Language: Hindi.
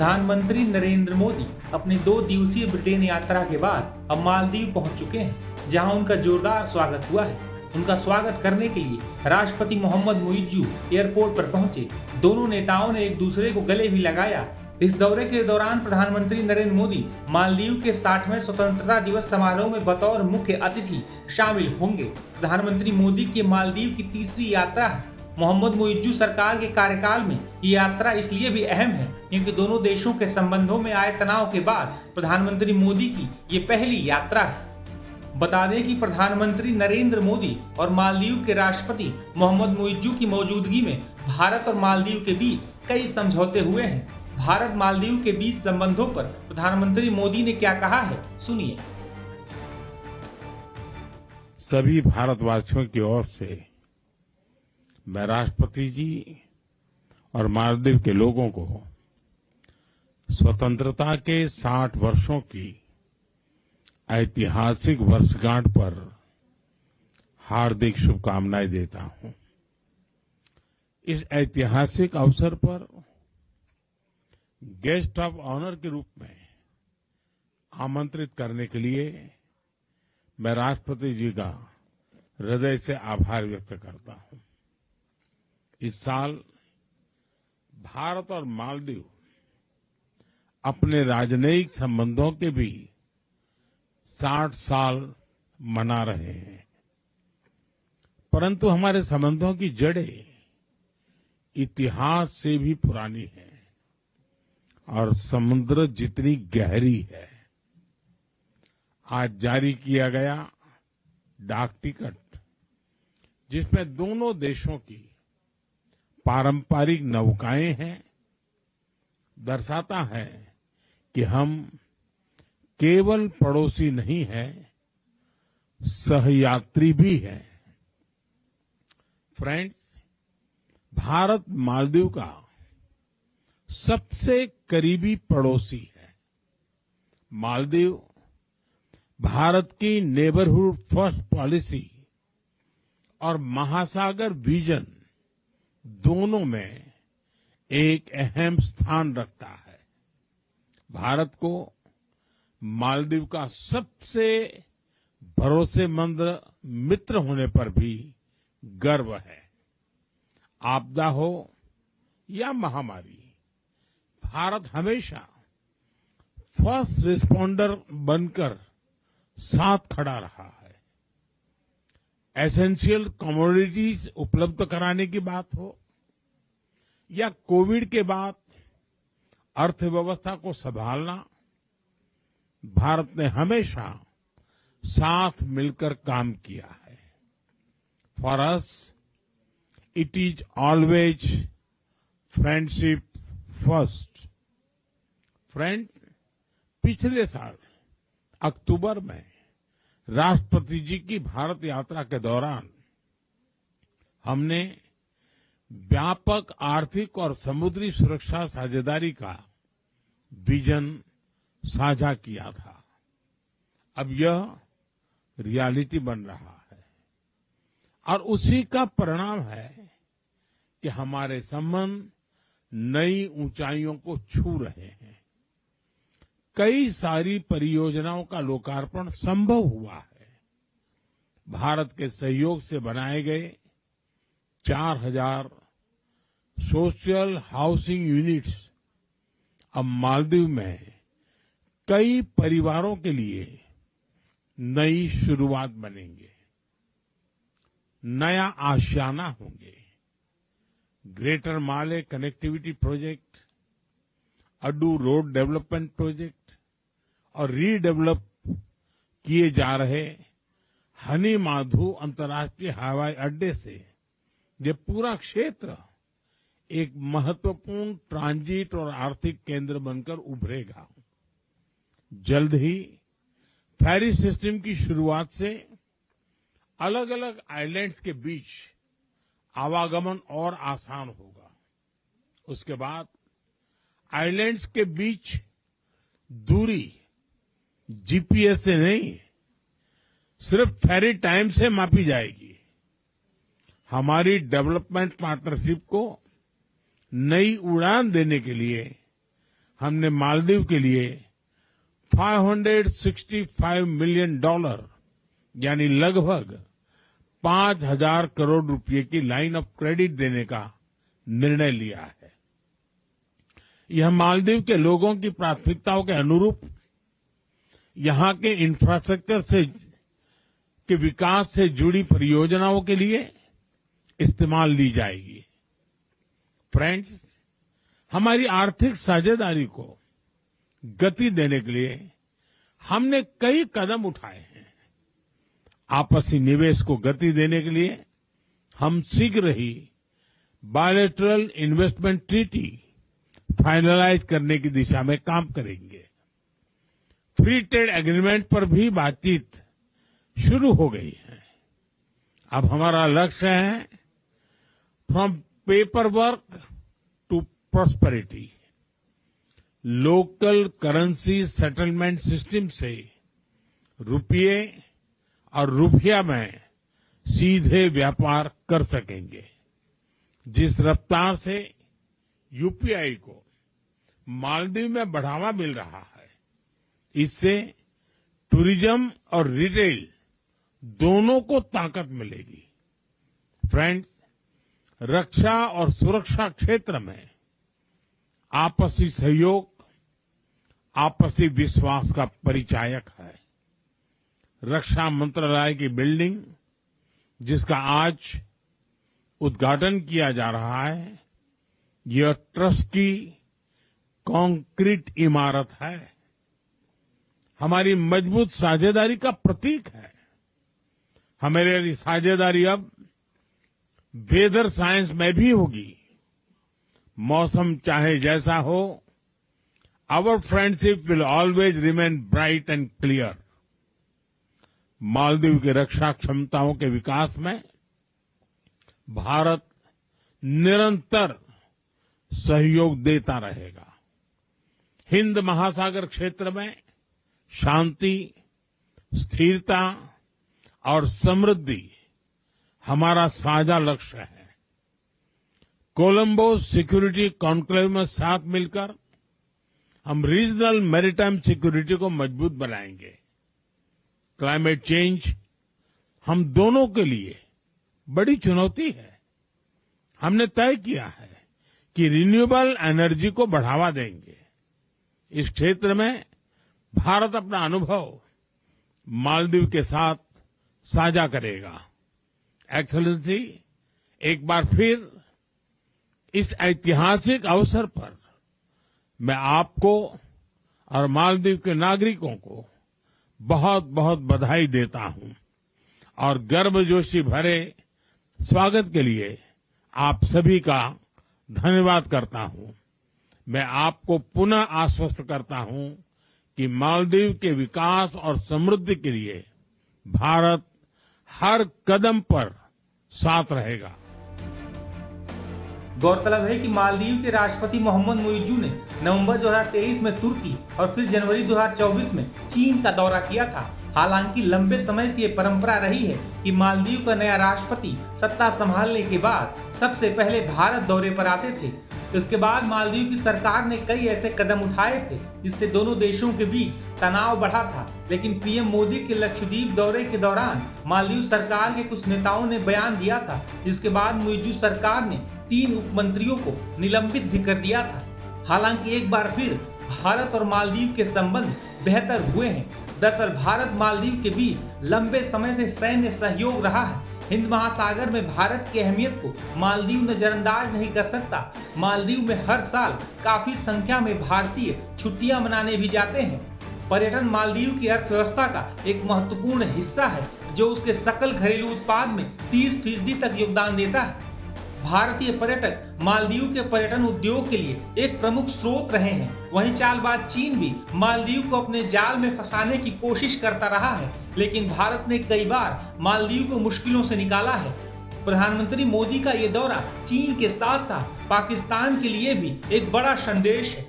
प्रधानमंत्री नरेंद्र मोदी अपनी 2 दिवसीय ब्रिटेन यात्रा के बाद अब मालदीव पहुंच चुके हैं, जहां उनका जोरदार स्वागत हुआ है। उनका स्वागत करने के लिए राष्ट्रपति मोहम्मद मुइज्जू एयरपोर्ट पर पहुंचे। दोनों नेताओं ने एक दूसरे को गले भी लगाया। इस दौरे के दौरान प्रधानमंत्री नरेंद्र मोदी मालदीव के 60वें स्वतंत्रता दिवस समारोह में बतौर मुख्य अतिथि शामिल होंगे। प्रधानमंत्री मोदी की मालदीव की तीसरी यात्रा है। मोहम्मद मुइज्जू सरकार के कार्यकाल में ये यात्रा इसलिए भी अहम है क्योंकि दोनों देशों के संबंधों में आए तनाव के बाद प्रधानमंत्री मोदी की ये पहली यात्रा है। बता दें कि प्रधानमंत्री नरेंद्र मोदी और मालदीव के राष्ट्रपति मोहम्मद मुइज्जू की मौजूदगी में भारत और मालदीव के बीच कई समझौते हुए हैं। भारत मालदीव के बीच संबंधों पर प्रधानमंत्री मोदी ने क्या कहा है, सुनिए। सभी भारतवासियों की ओर से मैं राष्ट्रपति जी और मालदीव के लोगों को स्वतंत्रता के 60 वर्षों की ऐतिहासिक वर्षगांठ पर हार्दिक शुभकामनाएं देता हूं। इस ऐतिहासिक अवसर पर गेस्ट ऑफ ऑनर के रूप में आमंत्रित करने के लिए मैं राष्ट्रपति जी का हृदय से आभार व्यक्त करता हूं। इस साल भारत और मालदीव अपने राजनयिक संबंधों के भी 60 साल मना रहे हैं, परंतु हमारे संबंधों की जड़ें इतिहास से भी पुरानी है और समुद्र जितनी गहरी है। आज जारी किया गया डाक टिकट, जिसमें दोनों देशों की पारंपरिक नौकाएं हैं, दर्शाता है कि हम केवल पड़ोसी नहीं हैं, सहयात्री भी हैं। फ्रेंड्स, भारत मालदीव का सबसे करीबी पड़ोसी है। मालदीव भारत की नेबरहुड फर्स्ट पॉलिसी और महासागर विजन दोनों में एक अहम स्थान रखता है। भारत को मालदीव का सबसे भरोसेमंद मित्र होने पर भी गर्व है। आपदा हो या महामारी, भारत हमेशा फर्स्ट रिस्पॉन्डर बनकर साथ खड़ा रहा है। एसेंशियल कमोडिटीज उपलब्ध कराने की बात हो या कोविड के बाद अर्थव्यवस्था को संभालना, भारत ने हमेशा साथ मिलकर काम किया है। For us it is always friendship first. Friend, पिछले साल अक्टूबर में राष्ट्रपति जी की भारत यात्रा के दौरान हमने व्यापक आर्थिक और समुद्री सुरक्षा साझेदारी का विजन साझा किया था। अब यह रियलिटी बन रहा है और उसी का परिणाम है कि हमारे संबंध नई ऊंचाइयों को छू रहे हैं। कई सारी परियोजनाओं का लोकार्पण संभव हुआ है। भारत के सहयोग से बनाए गए 4000 सोशल हाउसिंग यूनिट्स अब मालदीव में कई परिवारों के लिए नई शुरुआत बनेंगे, नया आशियाना होंगे। Greater Male connectivity project, Addu road development project और रीडेवलप किए जा रहे हनी माधु अंतर्राष्ट्रीय हवाई अड्डे से ये पूरा क्षेत्र एक महत्वपूर्ण ट्रांजिट और आर्थिक केंद्र बनकर उभरेगा। जल्द ही फेरी सिस्टम की शुरुआत से अलग अलग आइलैंड्स के बीच आवागमन और आसान होगा। उसके बाद आइलैंड्स के बीच दूरी जीपीएस से नहीं, सिर्फ फेरी टाइम से मापी जाएगी। हमारी डेवलपमेंट पार्टनरशिप को नई उड़ान देने के लिए हमने मालदीव के लिए $565 मिलियन यानी लगभग 5,000 करोड़ रुपए की लाइन ऑफ क्रेडिट देने का निर्णय लिया है। यह मालदीव के लोगों की प्राथमिकताओं के अनुरूप यहां के इंफ्रास्ट्रक्चर के विकास से जुड़ी परियोजनाओं के लिए इस्तेमाल ली जाएगी। फ्रेंड्स, हमारी आर्थिक साझेदारी को गति देने के लिए हमने कई कदम उठाए हैं। आपसी निवेश को गति देने के लिए हम शीघ्र ही बायलैटरल इन्वेस्टमेंट ट्रीटी फाइनलाइज करने की दिशा में काम करेंगे। फ्री ट्रेड एग्रीमेंट पर भी बातचीत शुरू हो गई है। अब हमारा लक्ष्य है from paper work to prosperity. Local currency settlement system से रुपये और रुपया में सीधे व्यापार कर सकेंगे। जिस रफ्तार से यूपीआई को मालदीव में बढ़ावा मिल रहा है, इससे टूरिज्म और रिटेल दोनों को ताकत मिलेगी। फ्रेंड्स, रक्षा और सुरक्षा क्षेत्र में आपसी सहयोग आपसी विश्वास का परिचायक है। रक्षा मंत्रालय की बिल्डिंग, जिसका आज उद्घाटन किया जा रहा है, यह ट्रस्ट की कंक्रीट इमारत है। हमारी मजबूत साझेदारी का प्रतीक है। हमारी साझेदारी अब वेदर साइंस में भी होगी। मौसम चाहे जैसा हो, our friendship will always remain bright and clear. Maldives की रक्षा क्षमताओं के विकास में भारत निरंतर सहयोग देता रहेगा। हिंद महासागर क्षेत्र में शांति, स्थिरता और समृद्धि हमारा साझा लक्ष्य है। कोलंबो सिक्योरिटी कॉन्क्लेव में साथ मिलकर हम रीजनल मैरीटाइम सिक्योरिटी को मजबूत बनाएंगे। क्लाइमेट चेंज हम दोनों के लिए बड़ी चुनौती है। हमने तय किया है कि रिन्यूएबल एनर्जी को बढ़ावा देंगे। इस क्षेत्र में भारत अपना अनुभव मालदीव के साथ साझा करेगा। एक्सेलेंसी, एक बार फिर इस ऐतिहासिक अवसर पर मैं आपको और मालदीव के नागरिकों को बहुत बहुत बधाई देता हूं और गर्मजोशी भरे स्वागत के लिए आप सभी का धन्यवाद करता हूं। मैं आपको पुनः आश्वस्त करता हूं कि मालदीव के विकास और समृद्धि के लिए भारत हर कदम पर साथ रहेगा। गौरतलब है कि मालदीव के राष्ट्रपति मोहम्मद मुइज्जू ने नवंबर 2023 में तुर्की और फिर जनवरी 2024 में चीन का दौरा किया था। हालांकि लंबे समय से ये परंपरा रही है कि मालदीव का नया राष्ट्रपति सत्ता संभालने के बाद सबसे पहले भारत दौरे पर आते थे। इसके बाद मालदीव की सरकार ने कई ऐसे कदम उठाए थे जिससे दोनों देशों के बीच तनाव बढ़ा था। लेकिन पीएम मोदी के लक्षद्वीप दौरे के दौरान मालदीव सरकार के कुछ नेताओं ने बयान दिया था, जिसके बाद मुइज्जू सरकार ने 3 उप मंत्रियों को निलंबित भी कर दिया था। हालांकि एक बार फिर भारत और मालदीव के संबंध बेहतर हुए हैं। दरअसल भारत मालदीव के बीच लंबे समय से सैन्य सहयोग रहा है। हिंद महासागर में भारत की अहमियत को मालदीव नजरअंदाज नहीं कर सकता। मालदीव में हर साल काफी संख्या में भारतीय छुट्टियां मनाने भी जाते हैं। पर्यटन मालदीव की अर्थव्यवस्था का एक महत्वपूर्ण हिस्सा है, जो उसके सकल घरेलू उत्पाद में 30% तक योगदान देता है। भारतीय पर्यटक मालदीव के पर्यटन उद्योग के लिए एक प्रमुख स्रोत रहे हैं। वहीं चालबाज चीन भी मालदीव को अपने जाल में फंसाने की कोशिश करता रहा है, लेकिन भारत ने कई बार मालदीव को मुश्किलों से निकाला है। प्रधानमंत्री मोदी का ये दौरा चीन के साथ साथ पाकिस्तान के लिए भी एक बड़ा संदेश है।